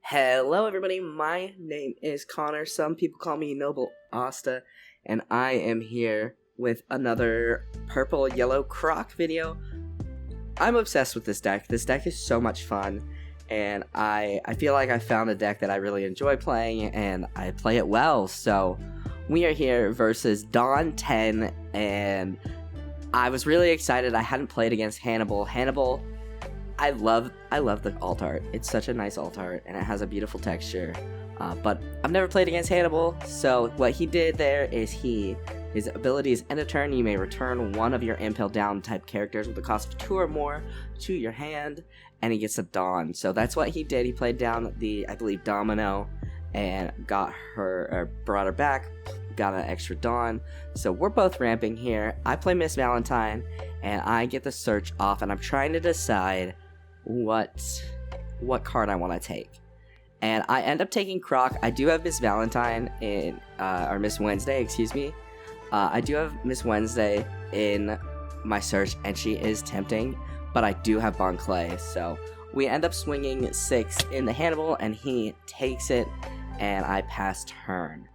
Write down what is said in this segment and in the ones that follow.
Hello everybody, my name is Connor. Some people call me NobleAsta, and I am here with another purple yellow croc video. I'm obsessed with this deck. This deck is so much fun, and I feel like I found a deck that I really enjoy playing, and I play it well. So we are here versus Dawn 10, and I was really excited. I hadn't played against Hannyabal. Hannyabal, I love the alt art. It's such a nice alt art, and it has a beautiful texture. But I've never played against Hannyabal, so what he did there is his ability is end of turn, you may return one of your Impel Down type characters with a cost of 2 or more to your hand, and he gets a Dawn. So that's what he did. He played down the, I believe, Domino, and got her, or brought her back, got an extra Dawn. So we're both ramping here. I play Miss Valentine, and I get the search off, and I'm trying to decide what card I want to take. And I end up taking Croc. I do have Miss Valentine in, or Miss Wednesday, excuse me. I do have Miss Wednesday in my search, and she is tempting, but I do have Bon Clay. So we end up swinging 6 in the Hannyabal, and he takes it, and I pass turn.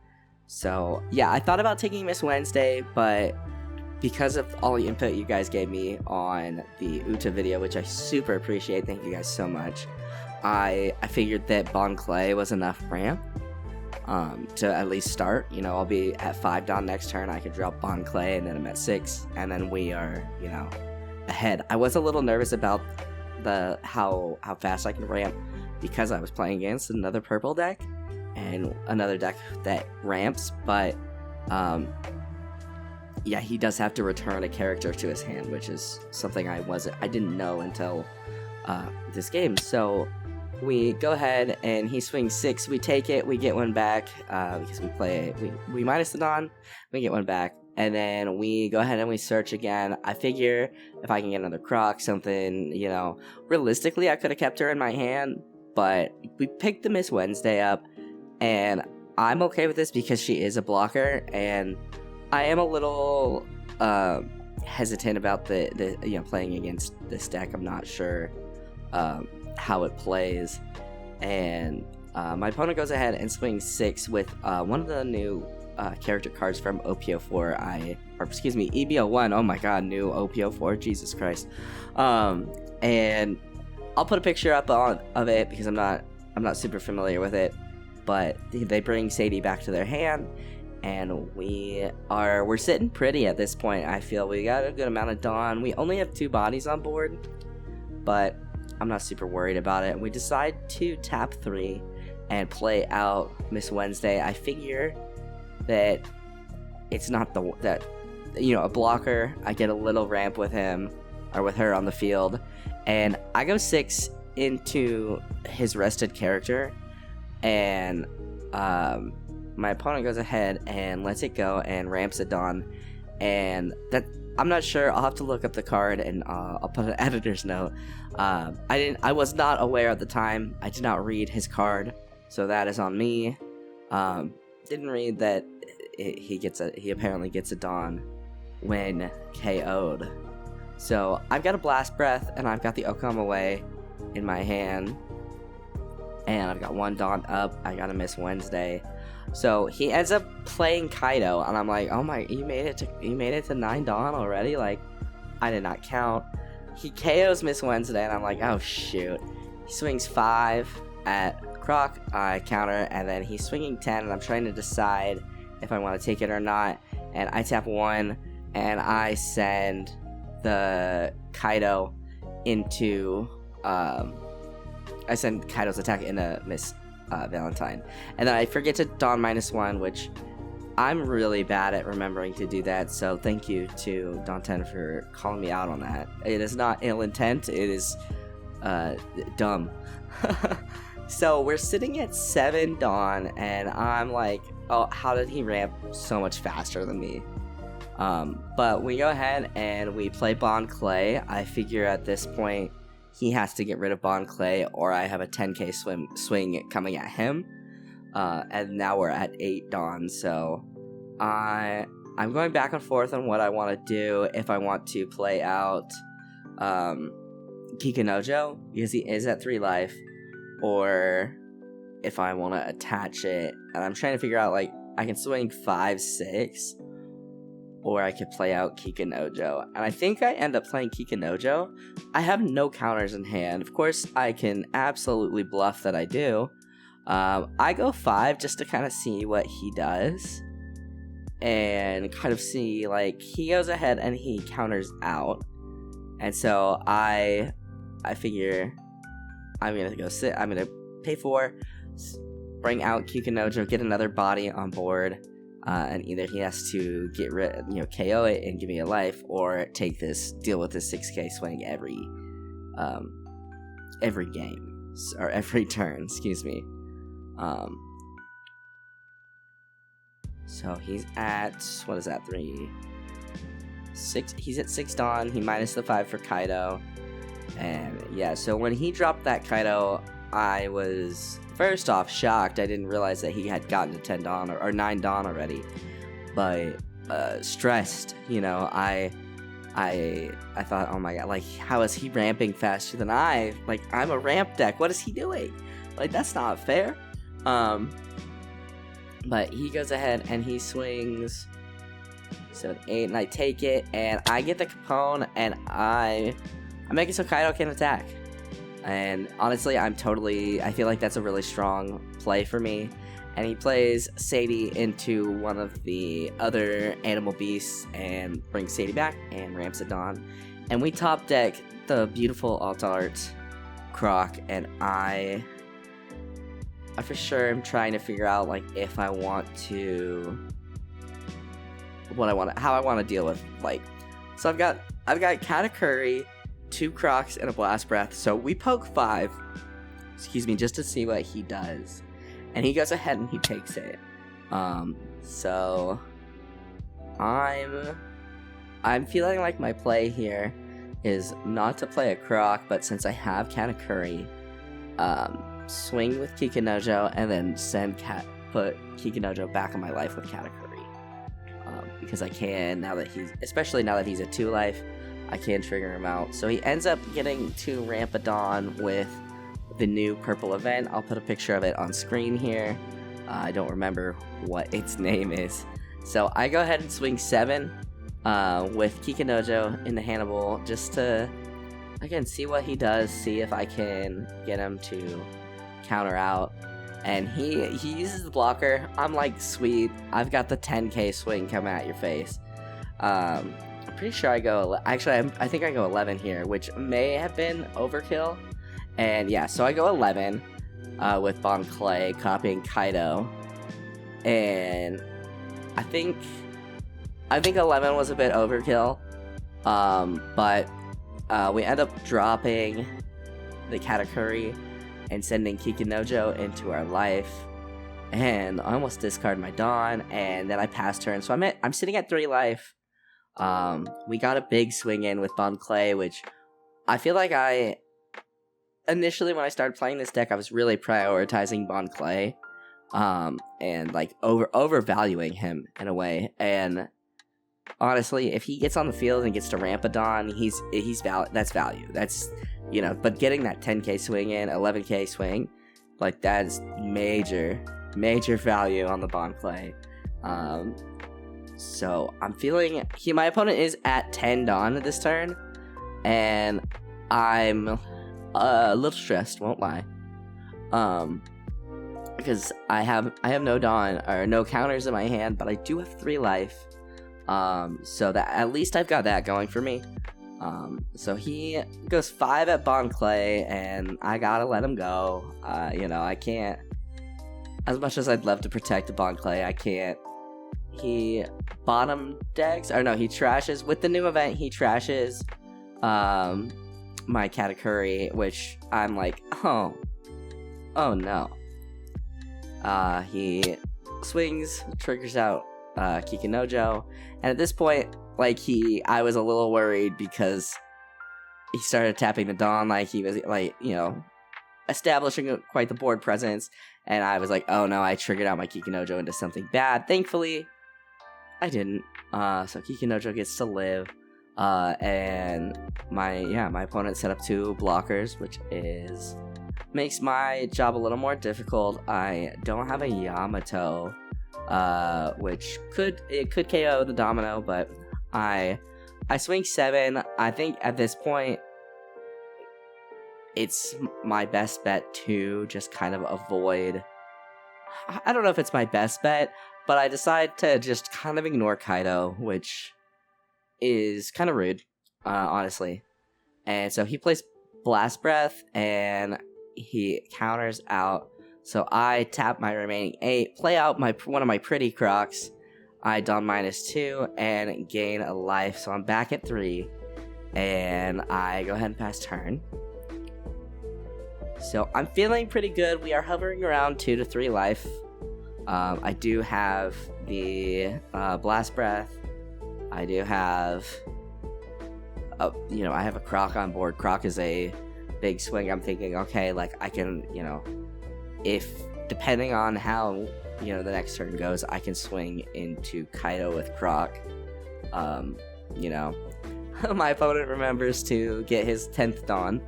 So yeah, I thought about taking Miss Wednesday, but because of all the input you guys gave me on the Uta video, which I super appreciate, thank you guys so much, I figured that Bon Clay was enough ramp to at least start. You know, I'll be at 5 down next turn, I could drop Bon Clay, and then I'm at 6, and then we are, you know, ahead. I was a little nervous about how fast I can ramp because I was playing against another purple deck, and another deck that ramps, but yeah, he does have to return a character to his hand, which is something I didn't know until this game. So we go ahead, and he swings 6, we take it, we get one back, because we minus the Dawn, we get one back, and then we go ahead and we search again. I figure if I can get another Croc, something, you know, realistically I could have kept her in my hand, but we picked the Miss Wednesday up, and I'm okay with this because she is a blocker, and I am a little hesitant about the you know, playing against this deck. I'm not sure how it plays, and my opponent goes ahead and swings 6 with one of the new character cards from OP04. EB01. Oh my god, new OP04. Jesus Christ. And I'll put a picture up of it because I'm not super familiar with it. But they bring Sadie back to their hand, and we're sitting pretty at this point. I feel we got a good amount of Dawn. We only have 2 bodies on board, but I'm not super worried about it. We decide to tap 3 and play out Miss Wednesday. I figure that it's not a blocker. I get a little ramp with him or with her on the field, and I go 6 into his rested character, and my opponent goes ahead and lets it go and ramps a Dawn, and that I'm not sure. I'll have to look up the card, and I'll put an editor's note. I was not aware at the time. I did not read his card, so that is on me. Didn't read that he apparently gets a Dawn when KO'd. So I've got a Blast Breath, and I've got the Okamaway in my hand, and I've got 1 Dawn up. I got a Miss Wednesday. So he ends up playing Kaido, and I'm like, oh my, you made it to 9 Dawn already? Like, I did not count. He KOs Miss Wednesday, and I'm like, oh shoot. He swings 5 at Croc, I counter, and then he's swinging 10, and I'm trying to decide if I want to take it or not, and I tap 1, and I send the Kaido into, I send Kaido's attack into Miss Valentine, and then I forget to Dawn -1, which I'm really bad at remembering to do that, so thank you to Dawn 10 for calling me out on that. It is not ill intent, it is dumb. So we're sitting at 7 Dawn, and I'm like, oh, how did he ramp so much faster than me? But we go ahead and we play Bon Clay. I figure at this point he has to get rid of Bon Clay, or I have a 10k swing coming at him. And now we're at 8 Dawn, so I'm going back and forth on what I want to do. If I want to play out Kikanojo, because he is at 3 life, or if I want to attach it, and I'm trying to figure out, like, I can swing 5-6, or I could play out Kikanojo, and I think I end up playing Kikanojo. I have no counters in hand. Of course, I can absolutely bluff that I do. I go 5 just to kind of see what he does, and kind of see, like, he goes ahead and he counters out, and so I figure I'm gonna pay 4, bring out Kikanojo, get another body on board, and either he has to get rid, KO it and give me a life, or deal with this 6k swing every game, or every turn, excuse me. So he's at, what is that, 6, he's at 6 Dawn, he minus the 5 for Kaido, and yeah, so when he dropped that Kaido, I was, first off, shocked. I didn't realize that he had gotten to 10 Dawn, or 9 Dawn already, but stressed, I thought, oh my god, like, how is he ramping faster than I? Like, I'm a ramp deck, what is he doing? Like, that's not fair. But he goes ahead and he swings 7, 8, and I take it, and I get the Capone, and I make it so Kaido can attack. And honestly, I feel like that's a really strong play for me. And he plays Sadie into one of the other animal beasts and brings Sadie back and ramps it on. And we top deck the beautiful alt art Croc, and I for sure am trying to figure out, like, if I want to, how I want to deal with, like, so I've got Katakuri, 2 Crocs, and a Blast Breath, so we poke 5, just to see what he does, and he goes ahead and he takes it. So I'm feeling like my play here is not to play a Croc, but since I have Katakuri, swing with Kikanojo, and then put Kikanojo back in my life with Katakuri, because I can, especially now that he's at 2 life, I can trigger him out. So he ends up getting to Rampadon with the new purple event. I'll put a picture of it on screen here. I don't remember what its name is. So I go ahead and swing 7 with Kikanojo in the Hannibal, just to, again, see what he does, see if I can get him to counter out. And he uses the blocker. I'm like, sweet, I've got the 10k swing coming at your face. I'm pretty sure I go, actually, I think I go 11 here, which may have been overkill. And yeah, so I go 11 with Bon Clay copying Kaido. And I think 11 was a bit overkill. But we end up dropping the Katakuri and sending Kikanojo into our life, and I almost discard my Dawn, and then I pass turn, so I'm sitting at 3 life. We got a big swing in with Bon Clay, which I feel like initially when I started playing this deck, I was really prioritizing Bon Clay, and like overvaluing him in a way, and honestly, if he gets on the field and gets to Rampadon, that's value. That's, but getting that 10k swing in, 11k swing, like, that is major value on the Bon Clay. So I'm feeling, my opponent is at 10 Dawn this turn, and I'm a little stressed, won't lie. Because I have no Dawn, or no counters in my hand, but I do have 3 life. So that, at least I've got that going for me. So he goes 5 at Bon Clay, and I gotta let him go. I can't, as much as I'd love to protect the Bon Clay, I can't. He bottom decks, or no, he trashes, with the new event, he trashes, my Katakuri, which I'm like, oh no. He swings, triggers out Kikanojo, and at this point, like, I was a little worried because he started tapping the Dawn, like he was, like, establishing quite the board presence, and I was like, oh no, I triggered out my Kikanojo into something bad. Thankfully, I didn't. So Kikanojo gets to live, and my opponent set up 2 blockers, which is makes my job a little more difficult. I don't have a Yamato, which could KO the Domino, but I swing 7. I think at this point it's my best bet to just kind of avoid. I don't know if it's my best bet, but I decide to just kind of ignore Kaido, which is kind of rude, honestly. And so he plays Blast Breath, and he counters out. So I tap my remaining 8, play out one of my pretty Crocs. I don -2 and gain a life, so I'm back at 3. And I go ahead and pass turn. So I'm feeling pretty good. We are hovering around 2 to 3 life. I do have the Blast Breath. I do have, I have a Croc on board. Croc is a big swing. I'm thinking, okay, like I can, if depending on how, the next turn goes, I can swing into Kaido with Croc. My opponent remembers to get his 10th Dawn.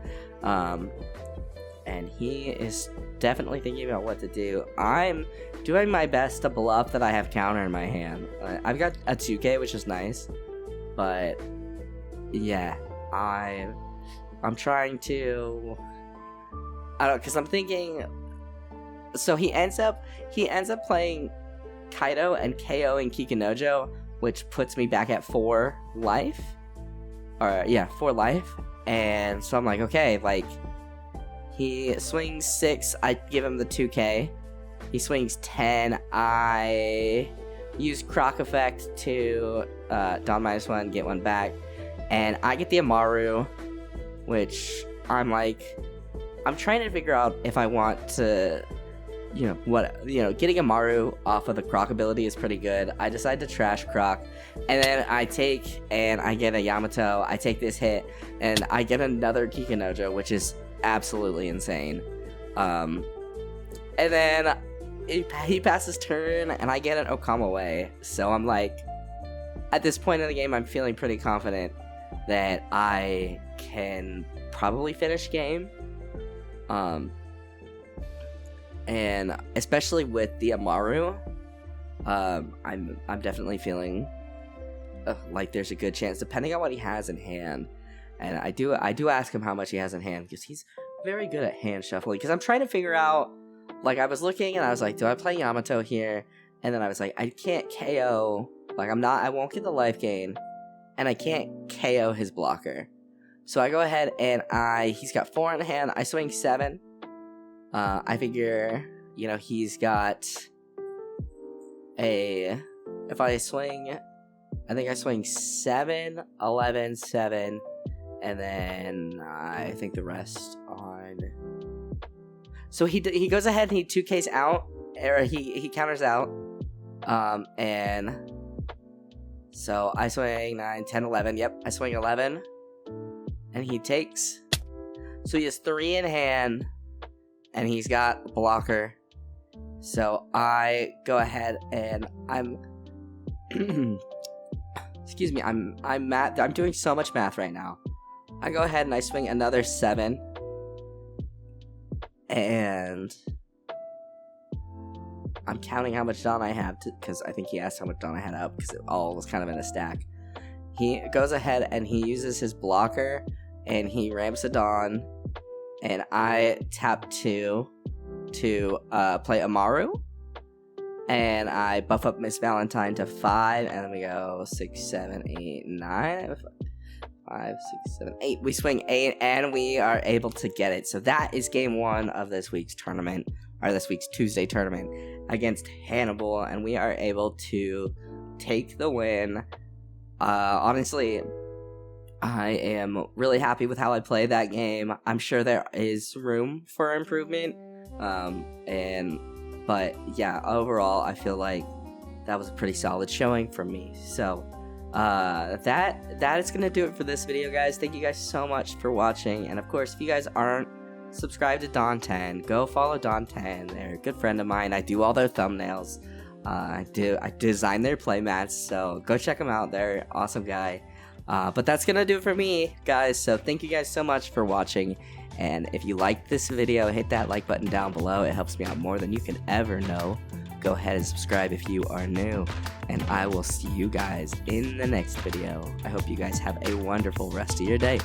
And he is definitely thinking about what to do. I'm doing my best to bluff that I have counter in my hand. I've got a 2K, which is nice. But, yeah, I'm trying to... I don't know, because I'm thinking... So he ends up playing Kaido and KOing Kikunojo, which puts me back at 4 life. 4 life. And so I'm like, okay, like... He swings 6, I give him the 2K. He swings 10, I use Croc effect to don -1, get 1 back. And I get the Amaru, which I'm trying to figure out if I want to, getting Amaru off of the Croc ability is pretty good. I decide to trash Croc, and then I get a Yamato, I take this hit, and I get another Kikunojo, which is absolutely insane. And then he passes turn, and I get an Okama way. So I'm like, at this point in the game, I'm feeling pretty confident that I can probably finish game. And especially with the Amaru, I'm definitely feeling like there's a good chance, depending on what he has in hand. And I do ask him how much he has in hand, because he's very good at hand shuffling. Because I'm trying to figure out, like, I was looking and I was like, do I play Yamato here? And then I was like, I can't KO, like I won't get the life gain, and I can't KO his blocker. So I go ahead and he's got 4 in hand, I swing 7. I figure, he's got if I swing, I think I swing 7, 11, 7, and then I think the rest on. So he goes ahead and he 2Ks out, or he counters out, and so I swing 9, 10, 11. Yep, I swing 11, and he takes. So he has 3 in hand, and he's got a blocker. So I go ahead and I'm excuse me, I'm doing so much math right now. I go ahead and I swing another 7, and I'm counting how much Dawn I have, because I think he asked how much Dawn I had up, because it all was kind of in a stack. He goes ahead and he uses his blocker, and he ramps a Dawn, and I tap 2 to play Amaru, and I buff up Miss Valentine to 5, and then we go 6, 7, 8, 9, 5, 6, 7, 8. We swing 8, and we are able to get it. So that is game 1 of this week's tournament, or this week's Tuesday tournament against Hannibal, and we are able to take the win. Honestly, I am really happy with how I played that game. I'm sure there is room for improvement, but yeah, overall, I feel like that was a pretty solid showing from me. So that is gonna do it for this video, guys. Thank you guys so much for watching, and of course, if you guys aren't subscribed to Don10, go follow Don10. They're a good friend of mine. I do all their thumbnails. I design their playmats, so go check them out. They're an awesome guy. But that's gonna do it for me, guys. So thank you guys so much for watching, And if you liked this video, hit that like button down below. It helps me out more than you could ever know. Go ahead and subscribe if you are new, and I will see you guys in the next video. I hope you guys have a wonderful rest of your day.